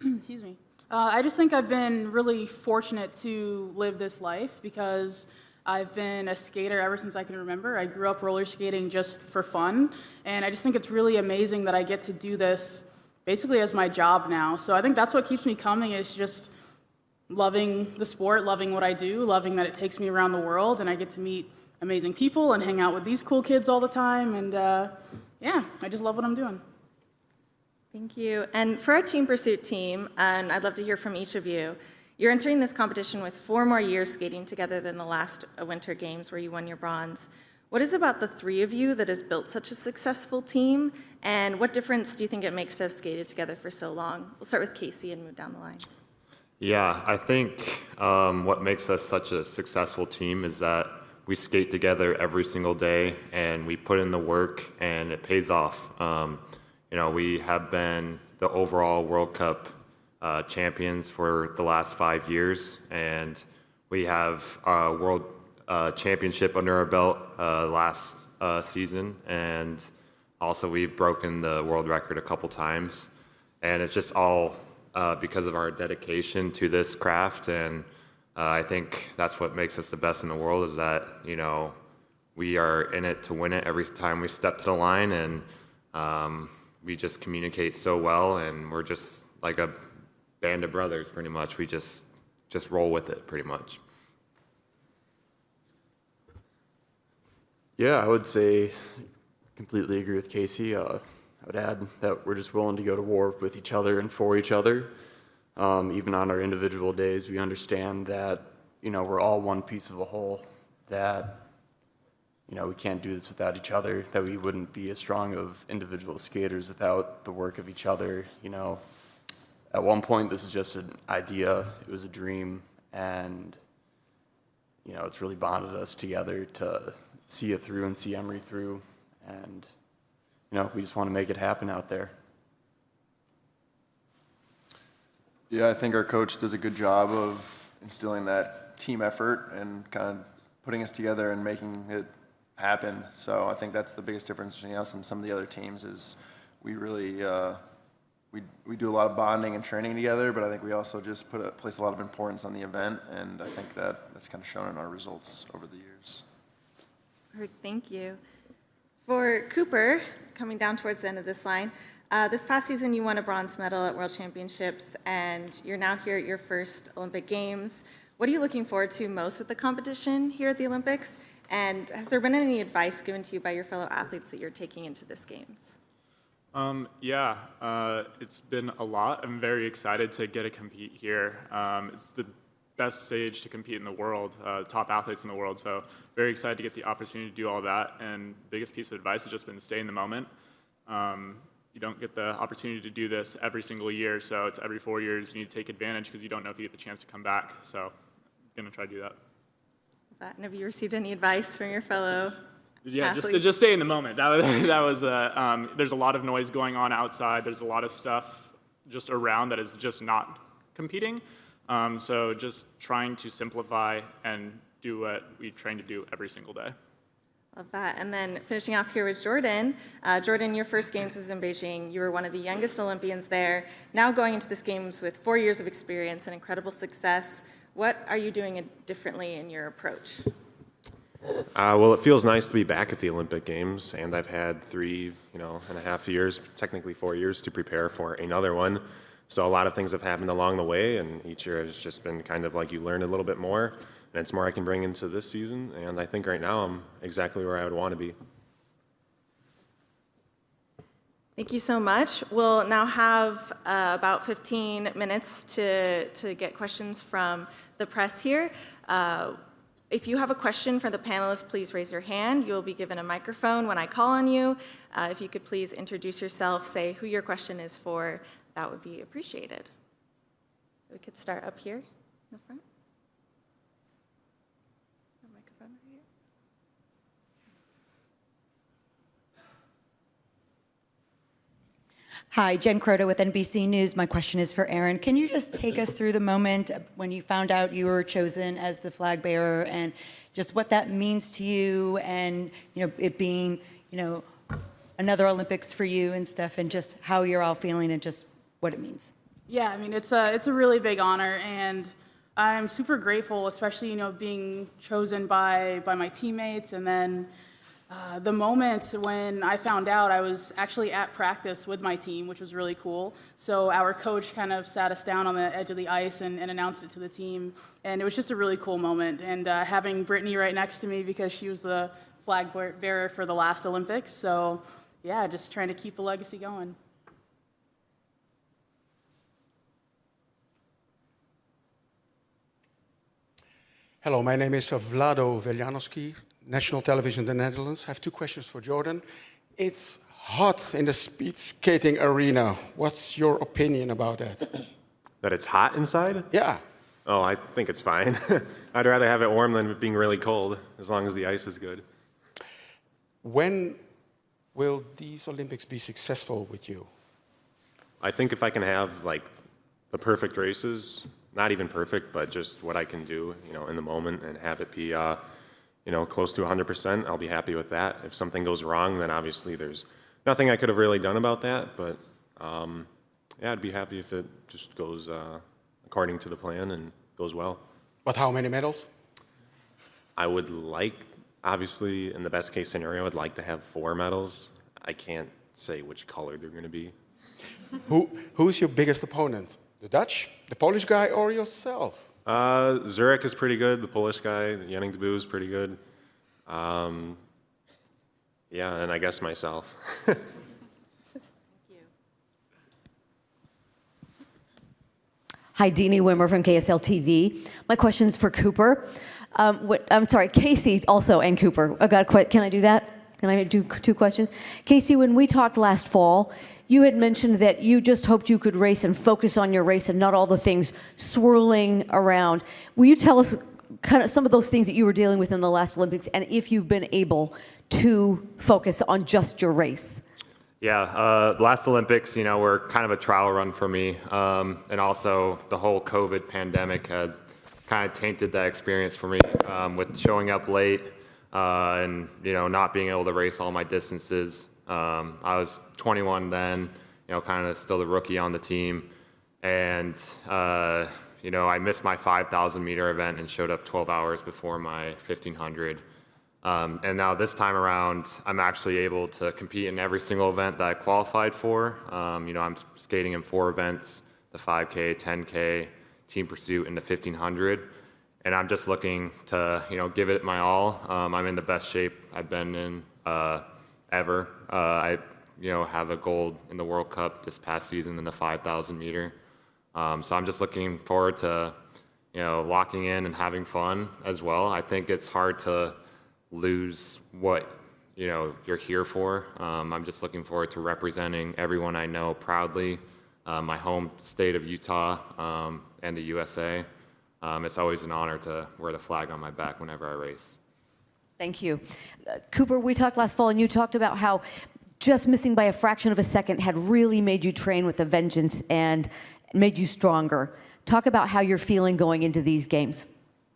Excuse me. I just think I've been really fortunate to live this life because I've been a skater ever since I can remember. I grew up roller skating just for fun, and I just think it's really amazing that I get to do this basically as my job now. So I think that's what keeps me coming, is just loving the sport, loving what I do, loving that it takes me around the world, and I get to meet amazing people and hang out with these cool kids all the time, and yeah, I just love what I'm doing. Thank you. And for our Team Pursuit team, and I'd love to hear from each of you, you're entering this competition with 4 more years skating together than the last Winter Games where you won your bronze. What is it about the 3 of you that has built such a successful team, and what difference do you think it makes to have skated together for so long? We'll start with Casey and move down the line. Yeah, I think what makes us such a successful team is that we skate together every single day and we put in the work and it pays off. You know, we have been the overall World Cup champions for the last 5 years, and we have a World Championship under our belt last season, and also we've broken the world record a couple times, and it's just all because of our dedication to this craft, and I think that's what makes us the best in the world, is that, you know, we are in it to win it every time we step to the line, and we just communicate so well, and we're just like a band of brothers, pretty much. We just roll with it, pretty much. Yeah, I would say completely agree with Casey. I would add that we're just willing to go to war with each other and for each other. Even on our individual days, we understand that, you know, we're all one piece of a whole, that, you know, we can't do this without each other, that we wouldn't be as strong of individual skaters without the work of each other. You know, at one point, this is just an idea, it was a dream, and, you know, it's really bonded us together to see it through and see Emory through, and, you know, we just want to make it happen out there. Yeah, I think our coach does a good job of instilling that team effort and kind of putting us together and making it happen. So I think that's the biggest difference between us and some of the other teams, is we really we do a lot of bonding and training together, but I think we also just place a lot of importance on the event, and I think that's kind of shown in our results over the years. Perfect, thank you. For Cooper, coming down towards the end of this line, this past season you won a bronze medal at World Championships, and you're now here at your first Olympic Games. What are you looking forward to most with the competition here at the Olympics? And has there been any advice given to you by your fellow athletes that you're taking into this Games? It's been a lot. I'm very excited to get to compete here. It's the best stage to compete in the world, top athletes in the world, so very excited to get the opportunity to do all that. And biggest piece of advice has just been to stay in the moment. You don't get the opportunity to do this every single year, so it's every 4 years. You need to take advantage because you don't know if you get the chance to come back. So I'm going to try to do that. And have you received any advice from your fellow athletes? just stay in the moment. There's a lot of noise going on outside. There's a lot of stuff just around that is just not competing. So just trying to simplify and do what we train to do every single day. Love that. And then finishing off here with Jordan. Jordan, your first Games was in Beijing. You were one of the youngest Olympians there. Now going into this Games with 4 years of experience and incredible success, what are you doing differently in your approach? Well, it feels nice to be back at the Olympic Games, and I've had 3.5 years, technically 4 years, to prepare for another one. So a lot of things have happened along the way, and each year has just been kind of like you learn a little bit more, and it's more I can bring into this season, and I think right now I'm exactly where I would want to be. Thank you so much. We'll now have about 15 minutes to get questions from the press here. If you have a question for the panelists, please raise your hand. You'll be given a microphone when I call on you. If you could please introduce yourself, say who your question is for, that would be appreciated. We could start up here in the front. The microphone right here. Hi, Jen Croto with NBC News. My question is for Aaron. Can you just take us through the moment when you found out you were chosen as the flag bearer and just what that means to you and, it being, another Olympics for you and stuff and just how you're all feeling and just what it means? Yeah, I mean, it's a really big honor, and I'm super grateful, especially, being chosen by my teammates. And then the moment when I found out, I was actually at practice with my team, which was really cool. So our coach kind of sat us down on the edge of the ice and announced it to the team. And it was just a really cool moment. And having Brittany right next to me because she was the flag bearer for the last Olympics. So yeah, just trying to keep the legacy going. Hello, my name is Vlado Veljanovski, National Television, the Netherlands. I have two questions for Jordan. It's hot in the speed skating arena. What's your opinion about that? That it's hot inside? Yeah. Oh, I think it's fine. I'd rather have it warm than it being really cold, as long as the ice is good. When will these Olympics be successful with you? I think if I can have the perfect races, not even perfect, but just what I can do, in the moment and have it be, close to 100%, I'll be happy with that. If something goes wrong, then obviously there's nothing I could have really done about that. But yeah, I'd be happy if it just goes according to the plan and goes well. But how many medals? I would obviously, in the best case scenario, I'd like to have 4 medals. I can't say which color they're going to be. Who's your biggest opponent? The Dutch, the Polish guy, or yourself? Zurich is pretty good. The Polish guy, Yannick Deboo, is pretty good. Yeah, and I guess myself. Hi, Deanie Wimmer from KSL TV. My question's for Cooper. I'm sorry, Casey also and Cooper. Can I do that? Can I do 2 questions? Casey, when we talked last fall, you had mentioned that you just hoped you could race and focus on your race and not all the things swirling around. Will you tell us kind of some of those things that you were dealing with in the last Olympics and if you've been able to focus on just your race? Yeah, last Olympics, were kind of a trial run for me. And also the whole COVID pandemic has kind of tainted that experience for me with showing up late and, not being able to race all my distances. I was 21 then, kind of still the rookie on the team. And, I missed my 5,000 meter event and showed up 12 hours before my 1,500. And now this time around, I'm actually able to compete in every single event that I qualified for. I'm skating in 4 events, the 5K, 10K, team pursuit, and the 1,500. And I'm just looking to, give it my all. I'm in the best shape I've been in ever. I, have a gold in the World Cup this past season in the 5,000 meter. So I'm just looking forward to, locking in and having fun as well. I think it's hard to lose what, you're here for. I'm just looking forward to representing everyone I know proudly, my home state of Utah and the USA. It's always an honor to wear the flag on my back whenever I race. Thank you. Cooper, we talked last fall and you talked about how just missing by a fraction of a second had really made you train with a vengeance and made you stronger. Talk about how you're feeling going into these games.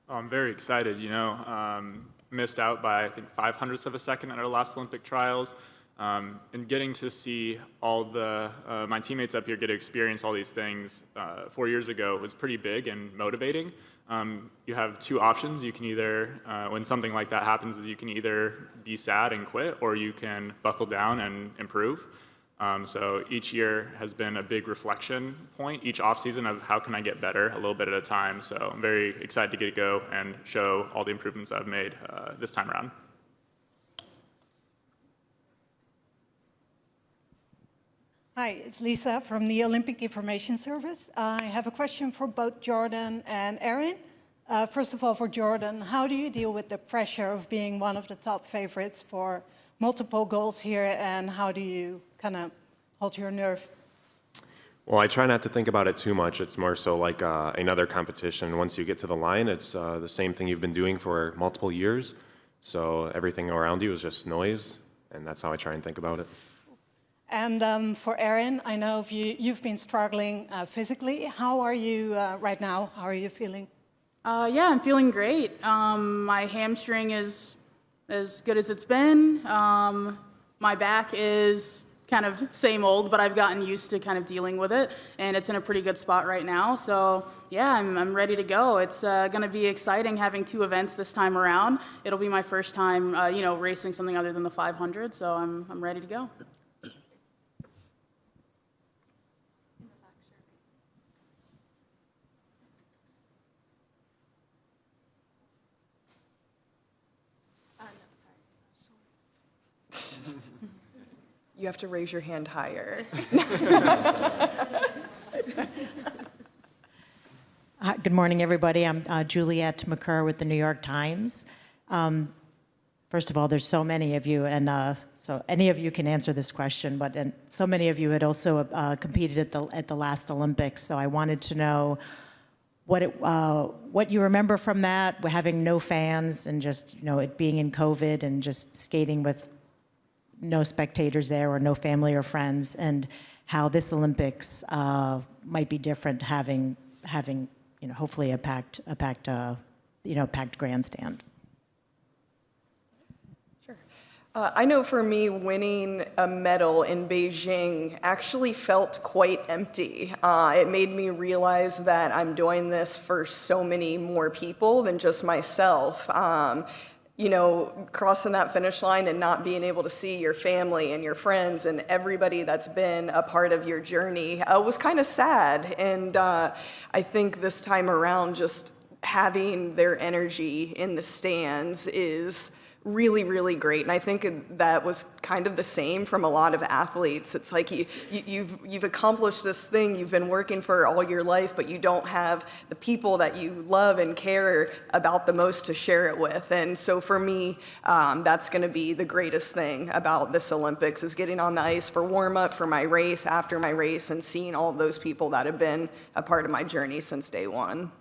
Oh, I'm very excited, missed out by, I think, 0.05 of a second at our last Olympic trials. And getting to see all my teammates up here get to experience all these things 4 years ago was pretty big and motivating. You have 2 options. You can either, when something like that happens, you can either be sad and quit, or you can buckle down and improve. So each year has been a big reflection point, each off-season of how can I get better a little bit at a time. So I'm very excited to get to go and show all the improvements I've made this time around. Hi, it's Lisa from the Olympic Information Service. I have a question for both Jordan and Erin. First of all, for Jordan, how do you deal with the pressure of being one of the top favorites for multiple goals here, and how do you kind of hold your nerve? Well, I try not to think about it too much. It's more so like another competition. Once you get to the line, it's the same thing you've been doing for multiple years. So everything around you is just noise, and that's how I try and think about it. And for Erin, I know you've been struggling physically. How are you right now? How are you feeling? Yeah, I'm feeling great. My hamstring is as good as it's been. My back is kind of same old, but I've gotten used to kind of dealing with it, and it's in a pretty good spot right now. So yeah, I'm ready to go. It's going to be exciting having 2 events this time around. It'll be my first time, racing something other than the 500, so I'm ready to go. You have to raise your hand higher. Hi, good morning, everybody. I'm Juliette McCurr with the New York Times. First of all, there's so many of you, and so any of you can answer this question, but so many of you had also competed at the last Olympics, so I wanted to know what you remember from that, having no fans and just, it being in COVID and just skating with no spectators there or no family or friends, and how this Olympics might be different having hopefully a packed grandstand. Sure. I know for me, winning a medal in Beijing actually felt quite empty. It made me realize that I'm doing this for so many more people than just myself. Crossing that finish line and not being able to see your family and your friends and everybody that's been a part of your journey was kind of sad. And I think this time around, just having their energy in the stands is really, really great. And I think that was kind of the same from a lot of athletes. It's like you've accomplished this thing you've been working for all your life, but you don't have the people that you love and care about the most to share it with. And so for me, that's going to be the greatest thing about this Olympics, is getting on the ice for warm-up, for my race, after my race, and seeing all of those people that have been a part of my journey since day one.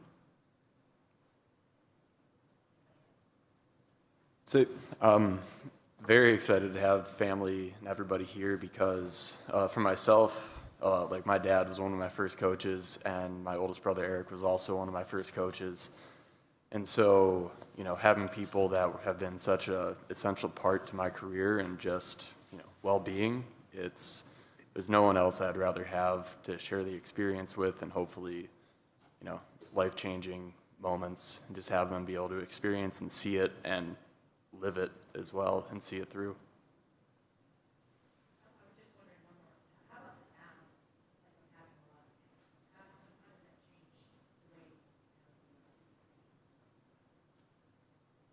So, very excited to have family and everybody here because for myself, like my dad was one of my first coaches, and my oldest brother Eric was also one of my first coaches. And so, having people that have been such an essential part to my career and just, well-being, there's no one else I'd rather have to share the experience with, and hopefully, life-changing moments, and just have them be able to experience and see it and live it as well and see it through.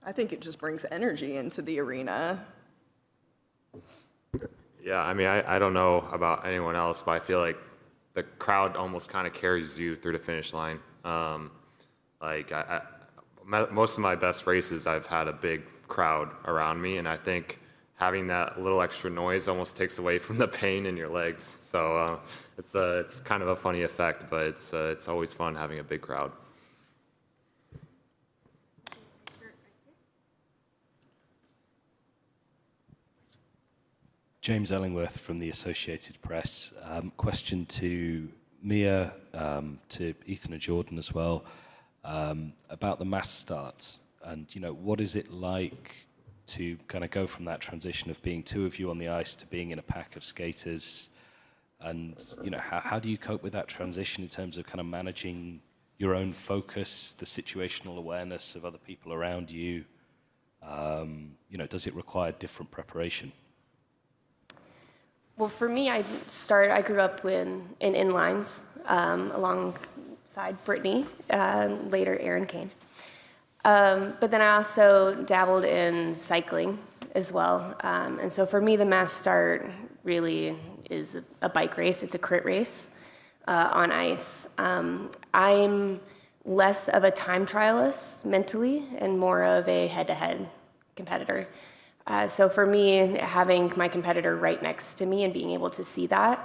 I think it just brings energy into the arena. Yeah, I mean, I don't know about anyone else, but I feel like the crowd almost kind of carries you through the finish line. Most of my best races, I've had a big crowd around me, and I think having that little extra noise almost takes away from the pain in your legs. So it's kind of a funny effect, but it's always fun having a big crowd. James Ellingworth from the Associated Press. Question to Mia, to Ethan and Jordan as well, about the mass starts. And, what is it like to kind of go from that transition of being 2 of you on the ice to being in a pack of skaters? And, how do you cope with that transition in terms of kind of managing your own focus, the situational awareness of other people around you? Does it require different preparation? Well, for me, I grew up in inlines alongside Brittany, later Erin Kam. But then I also dabbled in cycling as well. And so for me, the mass start really is a bike race. It's a crit race on ice. I'm less of a time trialist mentally and more of a head-to-head competitor. So for me, having my competitor right next to me and being able to see that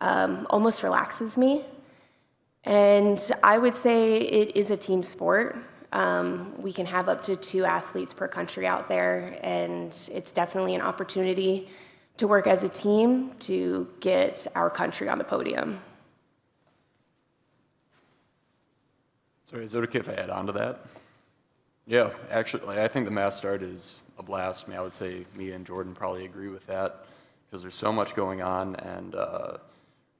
almost relaxes me. And I would say it is a team sport. We can have up to 2 athletes per country out there, and it's definitely an opportunity to work as a team to get our country on the podium. Sorry, is it okay if I add on to that? Yeah, actually, I think the mass start is a blast. I mean, I would say me and Jordan probably agree with that because there's so much going on, and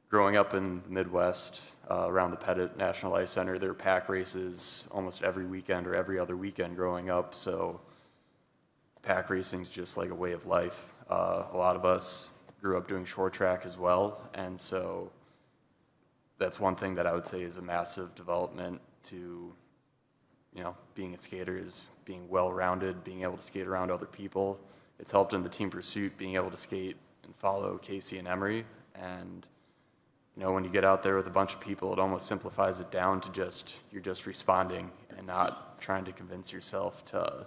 growing up in the Midwest, around the Pettit National Ice Center, there were pack races almost every weekend or every other weekend growing up, so pack racing's just like a way of life. A lot of us grew up doing short track as well, and so that's one thing that I would say is a massive development to, you know, being a skater is being well-rounded, being able to skate around other people. It's helped in the team pursuit, being able to skate and follow Casey and Emery, and you know, when you get out there with a bunch of people, it almost simplifies it down to just, you're just responding and not trying to convince yourself to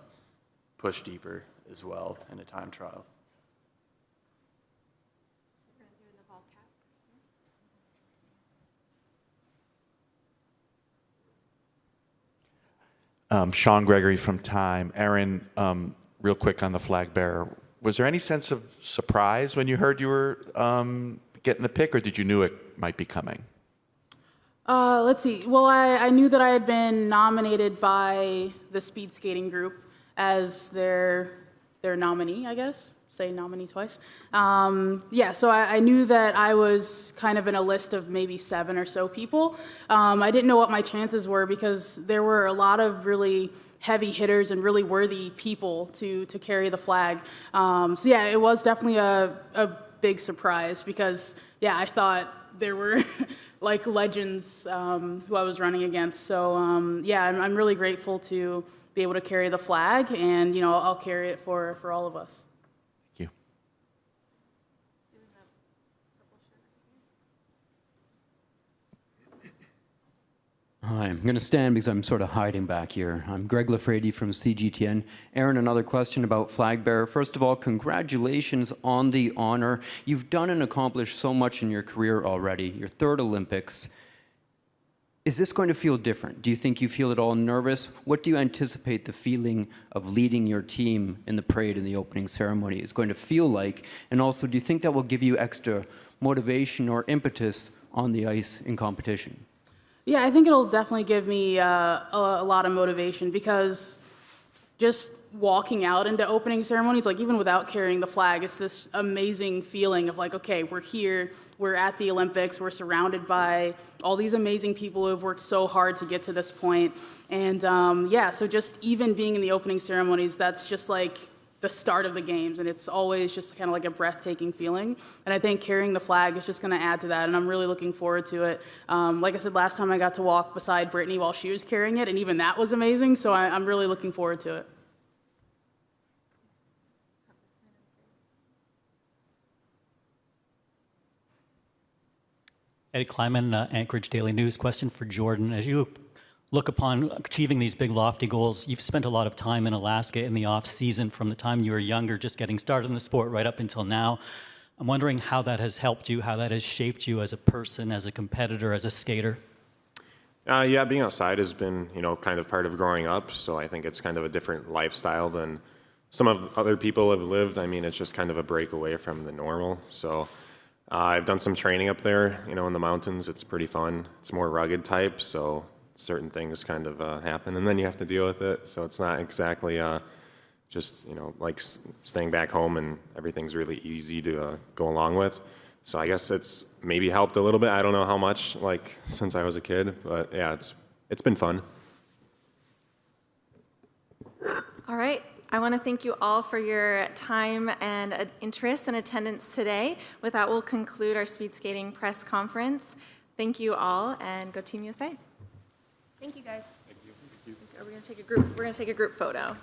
push deeper as well in a time trial. Sean Gregory from Time. Aaron, real quick on the flag bearer. Was there any sense of surprise when you heard you were getting the pick, or did you knew it might be coming? Let's see. Well, I knew that I had been nominated by the speed skating group as their nominee, I guess. Say nominee twice. Yeah, so I knew that I was kind of in a list of maybe 7 or so people. I didn't know what my chances were because there were a lot of really heavy hitters and really worthy people to carry the flag. So yeah, it was definitely a big surprise because, yeah, I thought there were like legends who I was running against. So yeah, I'm really grateful to be able to carry the flag, and you know, I'll carry it for all of us. Hi, I'm going to stand because I'm sort of hiding back here. I'm Greg Lafrady from CGTN. Aaron, another question about flag bearer. First of all, congratulations on the honor. You've done and accomplished so much in your career already. Your 3rd Olympics. Is this going to feel different? Do you think you feel at all nervous? What do you anticipate the feeling of leading your team in the parade in the opening ceremony is going to feel like? And also, do you think that will give you extra motivation or impetus on the ice in competition? Yeah, I think it'll definitely give me a lot of motivation because just walking out into opening ceremonies, like even without carrying the flag, it's this amazing feeling of like, okay, we're here, we're at the Olympics, we're surrounded by all these amazing people who have worked so hard to get to this point. And yeah, so just even being in the opening ceremonies, that's just like the start of the games, and it's always just kind of like a breathtaking feeling. And I think carrying the flag is just going to add to that, and I'm really looking forward to it. Like I said, last time I got to walk beside Brittany while she was carrying it, and even that was amazing, so I'm really looking forward to it. Eddie Kleiman, Anchorage Daily News. Question for Jordan. As you look upon achieving these big lofty goals, you've spent a lot of time in Alaska in the off season from the time you were younger, just getting started in the sport right up until now. I'm wondering how that has helped you, how that has shaped you as a person, as a competitor, as a skater. Yeah, being outside has been, you know, kind of part of growing up. So I think it's kind of a different lifestyle than some of other people have lived. I mean, it's just kind of a break away from the normal. So I've done some training up there, you know, in the mountains. It's pretty fun. It's more rugged type, so certain things kind of happen, and then you have to deal with it. So it's not exactly just, you know, like staying back home and everything's really easy to go along with. So I guess it's maybe helped a little bit. I don't know how much, like, since I was a kid, but yeah, it's been fun. All right. I want to thank you all for your time and interest and attendance today. With that, we'll conclude our speed skating press conference. Thank you all, and go Team USA. Thank you, guys. We're going to take a group photo.